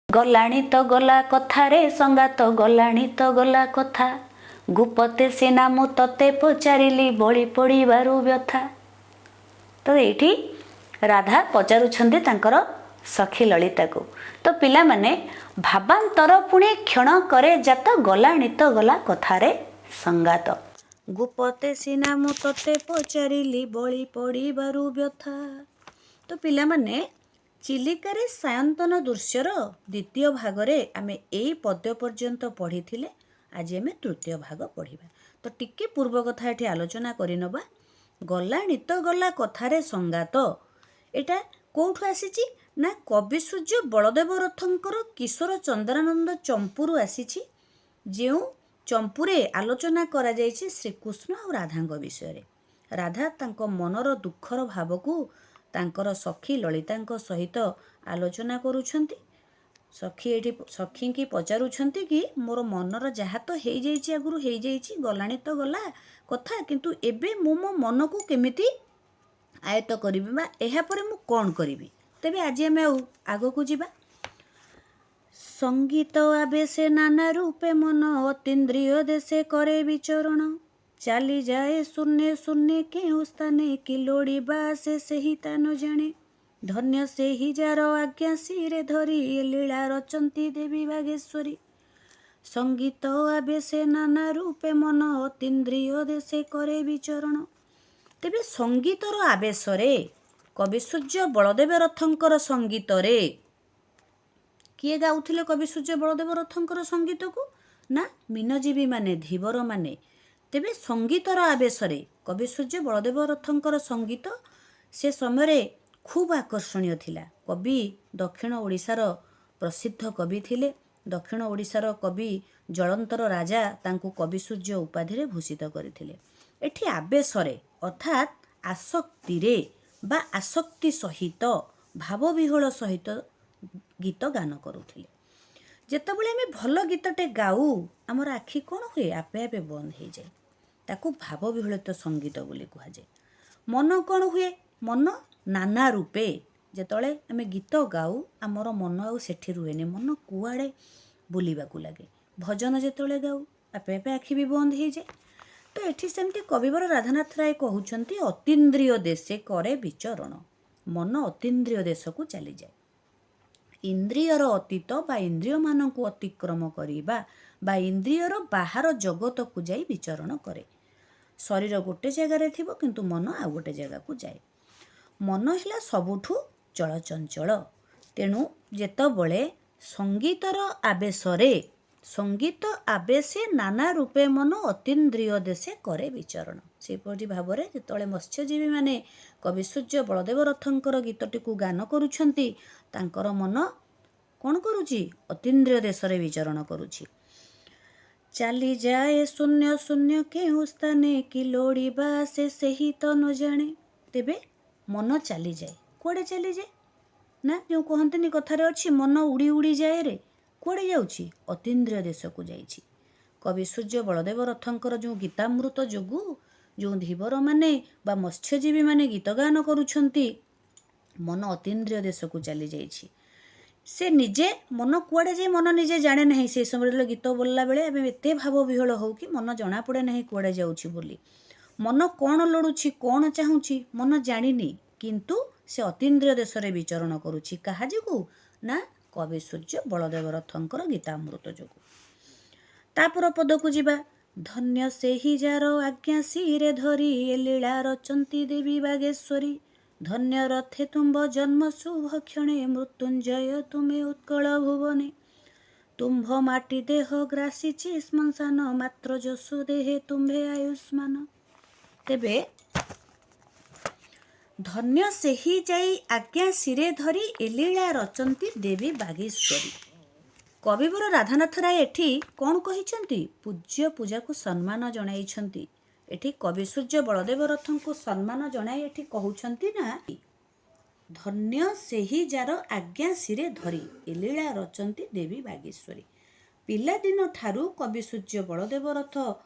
ଗଲାଣି ତ ଗଲା କଥାରେ ସଙ୍ଗାତ ଗଲାଣି ତ ଗଲା କଥା, ଗୁପତେ ସିନା ମୁଁ ତତେ ପଚାରିଲି ବଳି ପଡ଼ିବାରୁ ବ୍ୟଥା। ତ ଏଇଠି ରାଧା ପଚାରୁଛନ୍ତି ତାଙ୍କର ସଖୀ ଲଳିତାକୁ। ତ ପିଲାମାନେ ଭାବାନ୍ତର ପୁଣି କ୍ଷଣ କରେ ଜାତ ଗଲାଣି ତ ଗଲା କଥାରେ ସଙ୍ଗାତ, ଗୁପତେ ସିନା ମୁଁ ତତେ ପଚାରିଲି ବଳି ପଡ଼ିବାରୁ ବ୍ୟଥା। ତ ପିଲାମାନେ ଚିଲିକାରେ ସାୟନ୍ତନ ଦୃଶ୍ୟର ଦ୍ୱିତୀୟ ଭାଗରେ ଆମେ ଏଇ ପଦ୍ୟ ପର୍ଯ୍ୟନ୍ତ ପଢ଼ିଥିଲେ। ଆଜି ଆମେ ତୃତୀୟ ଭାଗ ପଢ଼ିବା। ତ ଟିକେ ପୂର୍ବ କଥା ଏଠି ଆଲୋଚନା କରିନେବା। ଗଲାଣି ତ ଗଲା କଥାରେ ସଙ୍ଗାତ, ଏଇଟା କେଉଁଠୁ ଆସିଛି ନା କବି ସୂର୍ଯ୍ୟ ବଳଦେବ ରଥଙ୍କର କିଶୋର ଚନ୍ଦ୍ରାନନ୍ଦ ଚମ୍ପୁରୁ ଆସିଛି। ଯେଉଁ ଚମ୍ପୁରେ ଆଲୋଚନା କରାଯାଇଛି ଶ୍ରୀକୃଷ୍ଣ ଆଉ ରାଧାଙ୍କ ବିଷୟରେ। ରାଧା ତାଙ୍କ ମନର ଦୁଃଖର ଭାବକୁ ତାଙ୍କର ସଖୀ ଲଳିତାଙ୍କ ସହିତ ଆଲୋଚନା କରୁଛନ୍ତି। ସଖୀ ଏଠି ସଖୀଙ୍କି ପଚାରୁଛନ୍ତି କି ମୋର ମନର ଯାହା ତ ହେଇଯାଇଛି ଆଗରୁ ହେଇଯାଇଛି, ଗଲାଣି ତ ଗଲା କଥା, କିନ୍ତୁ ଏବେ ମୁଁ ମୋ ମନକୁ କେମିତି ଆୟତ୍ତ କରିବି ବା ଏହାପରେ ମୁଁ କ'ଣ କରିବି। ତେବେ ଆଜି ଆମେ ଆଉ ଆଗକୁ ଯିବା। ସଙ୍ଗୀତ ଆବେଶେ ନାନା ରୂପେ ମନ ଅତୀନ୍ଦ୍ରିୟ ଦେଶେ କରେ ବିଚରଣ, ଚାଲିଯାଏ ଶୂନ୍ୟ ଶୂନ୍ୟ କେଉଁ ସ୍ଥାନେ କି ଲୋଡ଼ିବା ସେ ସେହି ତା ନ ଜାଣେ, ଧନ୍ୟ ସେହି ଯାର ଆଜ୍ଞା ଶିରେ ଧରି ଏ ଲୀଳା ରଚନ୍ତି ଦେବୀ ବାଗେଶ୍ୱରୀ। ସଙ୍ଗୀତ ଆବେଶେ ନାନା ରୂପେ ମନ ଅତୀନ୍ଦ୍ରିୟ ଦେଶେ କରେ ବିଚରଣ। ତେବେ ସଙ୍ଗୀତର ଆବେଶରେ କବି ସୂର୍ଯ୍ୟ ବଳଦେବ ରଥଙ୍କର ସଙ୍ଗୀତରେ କିଏ ଗାଉଥିଲେ କବି ସୂର୍ଯ୍ୟ ବଳଦେବ ରଥଙ୍କର ସଙ୍ଗୀତକୁ? ନା ମୀନଜୀବୀ ମାନେ, ଧୀବର ମାନେ। ତେବେ ସଙ୍ଗୀତର ଆବେଶରେ କବି ସୂର୍ଯ୍ୟ ବଳଦେବ ରଥଙ୍କର ସଙ୍ଗୀତ ସେ ସମୟରେ ଖୁବ୍ ଆକର୍ଷଣୀୟ ଥିଲା। କବି ଦକ୍ଷିଣ ଓଡ଼ିଶାର ପ୍ରସିଦ୍ଧ କବି ଥିଲେ। ଦକ୍ଷିଣ ଓଡ଼ିଶାର କବି ଜଳନ୍ତର ରାଜା ତାଙ୍କୁ କବି ସୂର୍ଯ୍ୟ ଉପାଧିରେ ଭୂଷିତ କରିଥିଲେ। ଏଠି ଆବେଶରେ ଅର୍ଥାତ୍ ଆସକ୍ତିରେ ବା ଆସକ୍ତି ସହିତ ଭାବବିହ୍ୱଳ ସହିତ ଗୀତ ଗାନ କରୁଥିଲେ। ଯେତେବେଳେ ଆମେ ଭଲ ଗୀତଟେ ଗାଉ ଆମର ଆଖି କ'ଣ ହୁଏ? ଆପେ ଆପେ ବନ୍ଦ ହେଇଯାଏ। ତାକୁ ଭାବବିହ୍ୱଳିତ ସଙ୍ଗୀତ ବୋଲି କୁହାଯାଏ। ମନ କ'ଣ ହୁଏ? ମନ ନାନା ରୂପେ ଯେତେବେଳେ ଆମେ ଗୀତ ଗାଉ ଆମର ମନ ଆଉ ସେଠି ରୁହେନି, ମନ କୁଆଡ଼େ ବୁଲିବାକୁ ଲାଗେ। ଭଜନ ଯେତେବେଳେ ଗାଉ ଆପେ ଆପେ ଆଖି ବି ବନ୍ଦ ହେଇଯାଏ। ତ ଏଠି ସେମିତି କବିବର ରାଧାନାଥ ରାୟ କହୁଛନ୍ତି ଅତୀନ୍ଦ୍ରିୟ ଦେଶେ କରେ ବିଚରଣ, ମନ ଅତୀନ୍ଦ୍ରିୟ ଦେଶକୁ ଚାଲିଯାଏ। ଇନ୍ଦ୍ରିୟର ଅତୀତ ବା ଇନ୍ଦ୍ରିୟମାନଙ୍କୁ ଅତିକ୍ରମ କରିବା ବା ଇନ୍ଦ୍ରିୟର ବାହାର ଜଗତକୁ ଯାଇ ବିଚରଣ କରେ। ଶରୀର ଗୋଟେ ଜାଗାରେ ଥିବ କିନ୍ତୁ ମନ ଆଉ ଗୋଟେ ଜାଗାକୁ ଯାଏ। ମନ ହେଲା ସବୁଠୁ ଚଳଚଞ୍ଚଳ। ତେଣୁ ଯେତେବେଳେ ସଙ୍ଗୀତର ଆବେଶରେ ସଙ୍ଗୀତ ଆବେଶେ ନାନା ରୂପେ ମନ ଅତୀନ୍ଦ୍ରିୟ ଦେଶେ କରେ ବିଚରଣ, ସେପରି ଭାବରେ ଯେତେବେଳେ ମତ୍ସ୍ୟଜୀବୀମାନେ କବି ସୂର୍ଯ୍ୟ ବଳଦେବ ରଥଙ୍କର ଗୀତଟିକୁ ଗାନ କରୁଛନ୍ତି ତାଙ୍କର ମନ କ'ଣ କରୁଛି? ଅତୀନ୍ଦ୍ରିୟ ଦେଶରେ ବିଚରଣ କରୁଛି। ଚାଲିଯାଏ ଶୂନ୍ୟ ଶୂନ୍ୟ କେଉଁ ସ୍ଥାନେ କି ଲୋଡ଼ିବା ସେ ସେହି ତ ନ ଜାଣେ। ତେବେ ମନ ଚାଲିଯାଏ। କୁଆଡ଼େ ଚାଲିଯାଏ? ନା ଯେଉଁ କହନ୍ତିନି କଥାରେ ଅଛି ମନ ଉଡ଼ି ଉଡ଼ି ଯାଏ ରେ, କୁଆଡ଼େ ଯାଉଛି? ଅତୀନ୍ଦ୍ରିୟ ଦେଶକୁ ଯାଇଛି। କବି ସୂର୍ଯ୍ୟ ବଳଦେବ ରଥଙ୍କର ଯେଉଁ ଗୀତାମୃତ ଯୋଗୁଁ ଯେଉଁ ଧୀବରମାନେ ବା ମତ୍ସ୍ୟଜୀବୀମାନେ ଗୀତ ଗାନ କରୁଛନ୍ତି ମନ ଅତୀନ୍ଦ୍ରିୟ ଦେଶକୁ ଚାଲିଯାଇଛି। ସେ ନିଜେ ମନ କୁଆଡ଼େ ଯାଏ ମନ ନିଜେ ଜାଣେ ନାହିଁ। ସେହି ସମୟରେ ଗୀତ ବୋଲିଲା ବେଳେ ଆମେ ଏତେ ଭାବବିହ୍ୱଳ ହଉ କି ମନ ଜଣାପଡ଼େ ନାହିଁ କୁଆଡ଼େ ଯାଉଛି ବୋଲି। ମନ କ'ଣ ଲୋଡ଼ୁଛି, କ'ଣ ଚାହୁଁଛି ମନ ଜାଣିନି, କିନ୍ତୁ ସେ ଅତୀନ୍ଦ୍ରିୟ ଦେଶରେ ବିଚରଣ କରୁଛି। କାହା ଯୋଗୁଁ? ନା କବି ସୂର୍ଯ୍ୟ ବଳଦେବ ରଥଙ୍କର ଗୀତାମୃତ ଯୋଗୁଁ। ତାପର ପଦକୁ ଯିବା। ଧନ୍ୟ ସେହି ଯାର ଆଜ୍ଞା ଶିରେ ଧରି ଏ ଲୀଳା ରଚନ୍ତି ଦେବୀ ବାଗେଶ୍ୱରୀ, ଧନ୍ୟ ରଥେ ତୁମ୍ଭ ଜନ୍ମ ଶୁଭ କ୍ଷଣେ ମୃତ୍ୟୁଞ୍ଜୟ ତୁମେ ଉତ୍କଳ ଭୁବନେ, ତୁମ୍ଭ ମାଟି ଦେହ ଗ୍ରାସିଛି ଶ୍ମଶାନ ମାତ୍ର ଯଶୁ ଦେହେ ତୁମ୍ଭେ ଆୟୁଷ୍ମାନ। ତେବେ ଧନ୍ୟ ସେହି ଯାଇ ଆଜ୍ଞା ଶିରେ ଧରି ଏ ଲୀଳା ରଚନ୍ତି ଦେବୀ ବାଗେଶ୍ୱରୀ। କବିବର ରାଧାନାଥ ରାୟ ଏଠି କ'ଣ କହିଛନ୍ତି? ପୂଜ୍ୟ ପୂଜାକୁ ସମ୍ମାନ ଜଣାଇଛନ୍ତି। ଏଠି କବି ସୂର୍ଯ୍ୟ ବଳଦେବ ରଥଙ୍କୁ ସମ୍ମାନ ଜଣାଇ ଏଠି କହୁଛନ୍ତି ନା ଧନ୍ୟ ସେହି ଯାର ଆଜ୍ଞା ଶିରେ ଧରି ଏ ଲୀଳା ରଚନ୍ତି ଦେବୀ ବାଗେଶ୍ୱରୀ। ପିଲାଦିନ ଠାରୁ କବି ସୂର୍ଯ୍ୟ ବଳଦେବ ରଥ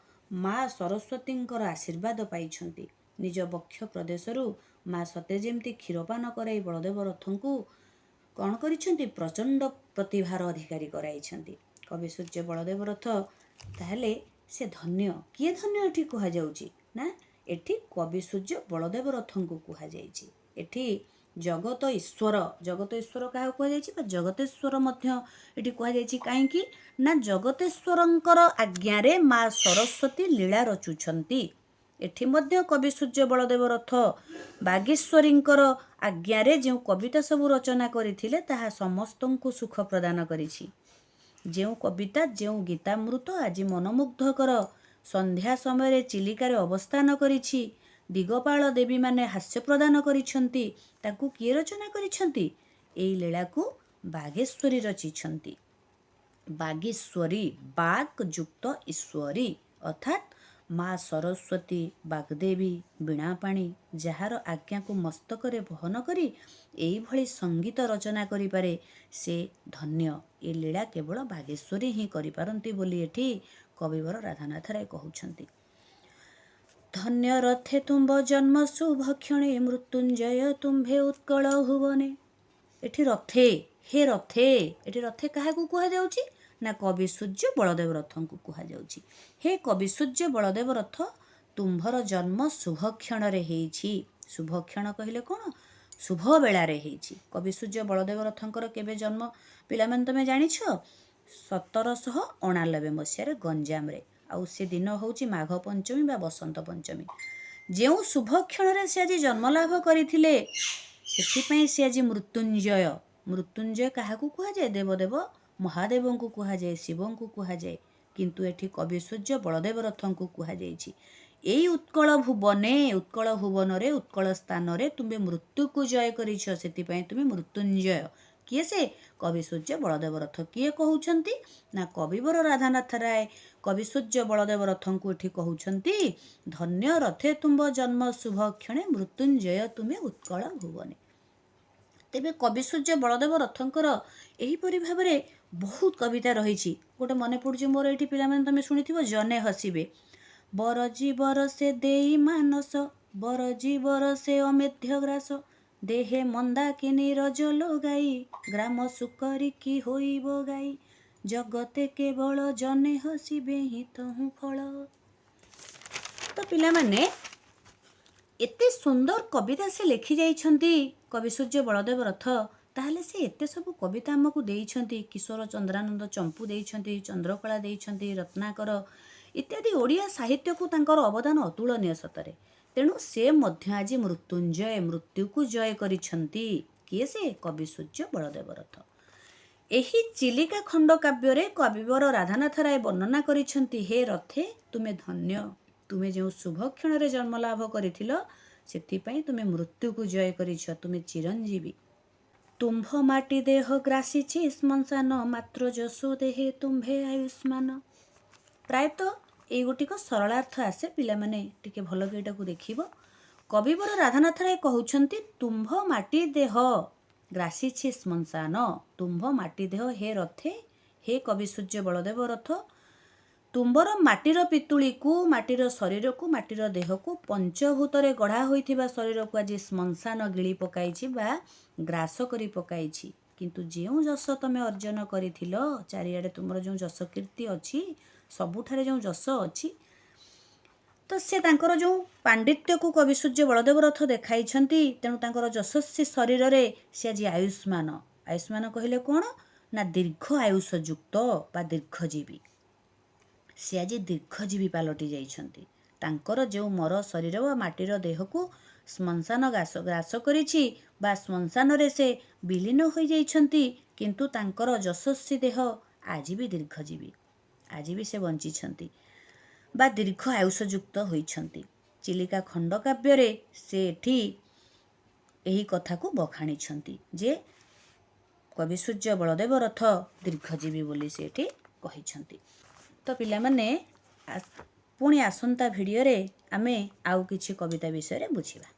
ମା ସରସ୍ୱତୀଙ୍କର ଆଶୀର୍ବାଦ ପାଇଛନ୍ତି। ନିଜ ବକ୍ଷ ପ୍ରଦେଶରୁ ମା ସତେ ଯେମିତି କ୍ଷୀରପାନ କରାଇ ବଳଦେବ ରଥଙ୍କୁ କ'ଣ କରିଛନ୍ତି? ପ୍ରଚଣ୍ଡ ପ୍ରତିଭାର ଅଧିକାରୀ କରାଇଛନ୍ତି କବି ସୂର୍ଯ୍ୟ ବଳଦେବ ରଥ। ତାହେଲେ ସେ ଧନ୍ୟ, କିଏ ଧନ୍ୟ ଏଠି କୁହାଯାଉଛି ନା ଏଠି କବି ସୂର୍ଯ୍ୟ ବଳଦେବ ରଥଙ୍କୁ କୁହାଯାଇଛି। ଏଠି ଜଗତ ଈଶ୍ୱର କାହାକୁ କୁହାଯାଇଛି ବା ଜଗତେଶ୍ୱର ମଧ୍ୟ ଏଠି କୁହାଯାଇଛି। କାହିଁକି ନା ଜଗତେଶ୍ୱରଙ୍କର ଆଜ୍ଞାରେ ମା ସରସ୍ୱତୀ ଲୀଳା ରଚୁଛନ୍ତି। ଏଠି ମଧ୍ୟ କବି ସୂର୍ଯ୍ୟ ବଳଦେବ ରଥ ବାଗେଶ୍ୱରୀଙ୍କର ଆଜ୍ଞାରେ ଯେଉଁ କବିତା ସବୁ ରଚନା କରିଥିଲେ ତାହା ସମସ୍ତଙ୍କୁ ସୁଖ ପ୍ରଦାନ କରିଛି। ଯେଉଁ କବିତା, ଯେଉଁ ଗୀତାମୃତ ଆଜି ମନମୁଗ୍ଧକର ସନ୍ଧ୍ୟା ସମୟରେ ଚିଲିକାରେ ଅବସ୍ଥାନ କରିଛି, ଦିଗପାଳ ଦେବୀମାନେ ହାସ୍ୟ ପ୍ରଦାନ କରିଛନ୍ତି, ତାକୁ କିଏ ରଚନା କରିଛନ୍ତି? ଏଇ ଲୀଳାକୁ ବାଗେଶ୍ୱରୀ ରଚିଛନ୍ତି। ବାଗେଶ୍ୱରୀ, ବାଗ୍ ଯୁକ୍ତ ଈଶ୍ୱରୀ ଅର୍ଥାତ୍ ମା ସରସ୍ୱତୀ ବାଗ୍ଦେବୀ ବୀଣାପାଣି, ଯାହାର ଆଜ୍ଞାକୁ ମସ୍ତକରେ ବହନ କରି ଏଇଭଳି ସଙ୍ଗୀତ ରଚନା କରିପାରେ ସେ ଧନ୍ୟ। ଏ ଲୀଳା କେବଳ ବାଗେଶ୍ୱରୀ ହିଁ କରିପାରନ୍ତି ବୋଲି ଏଠି କବିବର ରାଧାନାଥ ରାୟ କହୁଛନ୍ତି। ଧନ୍ୟ ରଥେ ତୁମ୍ଭ ଜନ୍ମ ଶୁଭକ୍ଷଣେ ମୃତ୍ୟୁଞ୍ଜୟ ତୁମ୍ଭେ ଉତ୍କଳ ଭୁବନେ। ଏଠି ରଥେ, ହେ ରଥେ, ଏଠି ରଥେ କାହାକୁ କୁହାଯାଉଛି ନା କବି ସୂର୍ଯ୍ୟ ବଳଦେବ ରଥଙ୍କୁ କୁହାଯାଉଛି। ହେ କବି ସୂର୍ଯ୍ୟ ବଳଦେବ ରଥ, ତୁମ୍ଭର ଜନ୍ମ ଶୁଭକ୍ଷଣରେ ହେଇଛି। ଶୁଭକ୍ଷଣ କହିଲେ କ'ଣ? ଶୁଭ ବେଳାରେ ହେଇଛି। କବି ସୂର୍ଯ୍ୟ ବଳଦେବ ରଥଙ୍କର କେବେ ଜନ୍ମ ପିଲାମାନେ ତମେ ଜାଣିଛ? 1789 ମସିହାରେ ଗଞ୍ଜାମରେ। ଆଉ ସେ ଦିନ ହେଉଛି ମାଘ ପଞ୍ଚମୀ ବା ବସନ୍ତ ପଞ୍ଚମୀ। ଯେଉଁ ଶୁଭକ୍ଷଣରେ ସେ ଆଜି ଜନ୍ମଲାଭ କରିଥିଲେ ସେଥିପାଇଁ ସେ ଆଜି ମୃତ୍ୟୁଞ୍ଜୟ। ମୃତ୍ୟୁଞ୍ଜୟ କାହାକୁ କୁହାଯାଏ? ଦେବଦେବ ମହାଦେବଙ୍କୁ କୁହାଯାଏ, ଶିବଙ୍କୁ କୁହାଯାଏ। କିନ୍ତୁ ଏଠି କବି ସୂର୍ଯ୍ୟ ବଳଦେବ ରଥଙ୍କୁ କୁହାଯାଇଛି। ଏଇ ଉତ୍କଳ ଭୁବନରେ, ଉତ୍କଳ ସ୍ଥାନରେ ତୁମେ ମୃତ୍ୟୁକୁ ଜୟ କରିଛ, ସେଥିପାଇଁ ତୁମେ ମୃତ୍ୟୁଞ୍ଜୟ। କିଏ ସେ? କବି ସୂର୍ଯ୍ୟ ବଳଦେବ ରଥ। କିଏ କହୁଛନ୍ତି ନା କବିବର ରାଧାନାଥ ରାୟ କବି ସୂର୍ଯ୍ୟ ବଳଦେବ ରଥଙ୍କୁ ଏଠି କହୁଛନ୍ତି, ଧନ୍ୟ ରଥେ ତୁମ୍ଭ ଜନ୍ମ ଶୁଭ କ୍ଷଣେ ମୃତ୍ୟୁଞ୍ଜୟ ତୁମେ ଉତ୍କଳ ଭୁବନେ। ତେବେ କବି ସୂର୍ଯ୍ୟ ବଳଦେବ ରଥଙ୍କର ଏହିପରି ଭାବରେ ବହୁତ କବିତା ରହିଛି। ଗୋଟେ ମନେ ପଡ଼ୁଛି ମୋର ଏଇଠି, ପିଲାମାନେ ତମେ ଶୁଣିଥିବ, ଜନେ ହସିବେ। ବରଜି ବରସେ ଦେଇ ମାନସ, ବରଜି ବରସେ ଅମେଧ୍ୟ ଗ୍ରାସ, ଦେହେ ମନ୍ଦାକିନୀ ରଜ ଲଗାଇ, ଗ୍ରାମ ସୁକରି କି ହୋଇବ ଗାଇ, ଜଗତେ କେବଳ ଜନେ ହସିବେ ହିଁ ତହୁଁ ଫଳ। ତ ପିଲାମାନେ ଏତେ ସୁନ୍ଦର କବିତା ସେ ଲେଖି ଯାଇଛନ୍ତି କବି ସୂର୍ଯ୍ୟ ବଳଦେବ ରଥ। ତାହେଲେ ସେ ଏତେ ସବୁ କବିତା ଆମକୁ ଦେଇଛନ୍ତି। କିଶୋର ଚନ୍ଦ୍ରାନନ୍ଦ ଚମ୍ପୁ ଦେଇଛନ୍ତି, ଚନ୍ଦ୍ରକଳା ଦେଇଛନ୍ତି, ରତ୍ନାକର ଇତ୍ୟାଦି ଓଡ଼ିଆ ସାହିତ୍ୟକୁ ତାଙ୍କର ଅବଦାନ ଅତୁଳନୀୟ ସତରେ। ତେଣୁ ସେ ମଧ୍ୟ ଆଜି ମୃତ୍ୟୁଞ୍ଜୟ, ମୃତ୍ୟୁକୁ ଜୟ କରିଛନ୍ତି। କିଏ ସେ? କବି ସୂର୍ଯ୍ୟ ବଳଦେବ ରଥ। ଏହି ଚିଲିକା ଖଣ୍ଡ କାବ୍ୟରେ କବିବର ରାଧାନାଥ ରାୟ ବର୍ଣ୍ଣନା କରିଛନ୍ତି, ହେ ରଥେ ତୁମେ ଧନ୍ୟ, ତୁମେ ଯେଉଁ ଶୁଭକ୍ଷଣରେ ଜନ୍ମଲାଭ କରିଥିଲ ସେଥିପାଇଁ ତୁମେ ମୃତ୍ୟୁକୁ ଜୟ କରିଛ, ତୁମେ ଚିରଞ୍ଜୀବୀ। ତୁମ୍ଭ ମାଟି ଦେହ ଗ୍ରାସିଛି ଶ୍ମଶାନ, ମାତ୍ର ଯଶୋ ଦେହେ ତୁମ୍ଭେ ଆୟୁଷ୍ମାନ। ପ୍ରାୟତଃ ଏଇ ଗୋଟିକ ସରଳାର୍ଥ ଆସେ, ପିଲାମାନେ ଟିକେ ଭଲକି ଏଇଟାକୁ ଦେଖିବ। କବିବର ରାଧାନାଥ ରାୟ କହୁଛନ୍ତି, ତୁମ୍ଭ ମାଟି ଦେହ ଗ୍ରାସିଛି ଶ୍ମଶାନ, ତୁମ୍ଭ ମାଟି ଦେହ, ହେ ରଥେ, ହେ କବି ସୂର୍ଯ୍ୟ ବଳଦେବ ରଥ, ତୁମ୍ଭର ମାଟିର ପିତୁଳିକୁ, ମାଟିର ଶରୀରକୁ, ମାଟିର ଦେହକୁ, ପଞ୍ଚଭୂତରେ ଗଢ଼ା ହୋଇଥିବା ଶରୀରକୁ ଆଜି ଶ୍ମଶାନ ଗିଳି ପକାଇଛି ବା ଗ୍ରାସ କରି ପକାଇଛି। କିନ୍ତୁ ଯେଉଁ ଯଶ ତମେ ଅର୍ଜନ କରିଥିଲ, ଚାରିଆଡ଼େ ତୁମର ଯେଉଁ ଯଶ କୀର୍ତ୍ତି ଅଛି, ସବୁଠାରେ ଯେଉଁ ଯଶ ଅଛି, ତ ସେ ତାଙ୍କର ଯେଉଁ ପାଣ୍ଡିତ୍ୟକୁ କବି ସୂର୍ଯ୍ୟ ବଳଦେବ ରଥ ଦେଖାଇଛନ୍ତି, ତେଣୁ ତାଙ୍କର ଯଶସ୍ୱୀ ଶରୀରରେ ସେ ଆଜି ଆୟୁଷ୍ମାନ। ଆୟୁଷ୍ମାନ କହିଲେ କ'ଣ ନା ଦୀର୍ଘ ଆୟୁଷ ଯୁକ୍ତ ବା ଦୀର୍ଘଜୀବୀ। ସେ ଆଜି ଦୀର୍ଘଜୀବୀ ପାଲଟି ଯାଇଛନ୍ତି। ତାଙ୍କର ଯେଉଁ ମର ଶରୀର ବା ମାଟିର ଦେହକୁ ଶ୍ମଶାନ ଗ୍ରାସ କରିଛି ବା ଶ୍ମଶାନରେ ସେ ବିଲୀନ ହୋଇଯାଇଛନ୍ତି, କିନ୍ତୁ ତାଙ୍କର ଯଶସ୍ୱୀ ଦେହ ଆଜି ବି ଦୀର୍ଘଜୀବୀ, ଆଜି ବି ସେ ବଞ୍ଚିଛନ୍ତି ବା ଦୀର୍ଘ ଆୟୁଷଯୁକ୍ତ ହୋଇଛନ୍ତି। ଚିଲିକା ଖଣ୍ଡକାବ୍ୟରେ ସେ ଏଠି ଏହି କଥାକୁ ବଖାଣିଛନ୍ତି ଯେ କବି ସୂର୍ଯ୍ୟ ବଳଦେବ ରଥ ଦୀର୍ଘଜୀବୀ ବୋଲି ସେ ଏଠି କହିଛନ୍ତି। ତ ପିଲାମାନେ ପୁଣି ଆସନ୍ତା ଭିଡ଼ିଓରେ ଆମେ ଆଉ କିଛି କବିତା ବିଷୟରେ ବୁଝିବା।